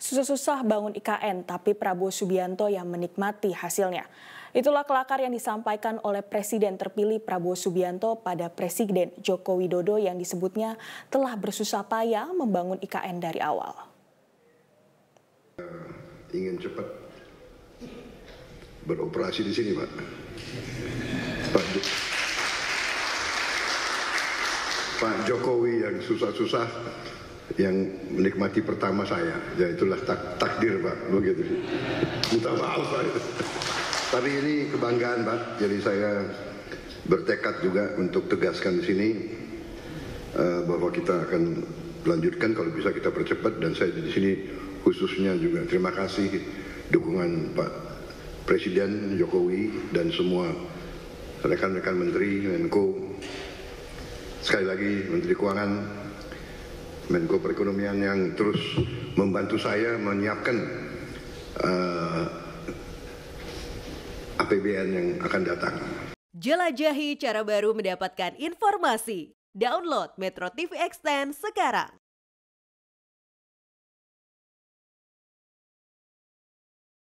Susah-susah bangun IKN, tapi Prabowo Subianto yang menikmati hasilnya. Itulah kelakar yang disampaikan oleh Presiden terpilih Prabowo Subianto pada Presiden Joko Widodo yang disebutnya telah bersusah payah membangun IKN dari awal. Ingin cepat beroperasi di sini, Pak. Pak Jokowi yang susah-susah, yang menikmati pertama saya, ya itulah takdir, Pak, begitu. Minta maaf, Pak. Tapi ini kebanggaan, Pak. Jadi saya bertekad juga untuk tegaskan di sini bahwa kita akan melanjutkan, kalau bisa kita percepat, dan saya di sini khususnya juga terima kasih dukungan Pak Presiden Jokowi dan semua rekan-rekan Menteri, Menko, sekali lagi Menteri Keuangan, Menko Perekonomian yang terus membantu saya menyiapkan APBN yang akan datang. Jelajahi cara baru mendapatkan informasi. Download Metro TV Extend sekarang.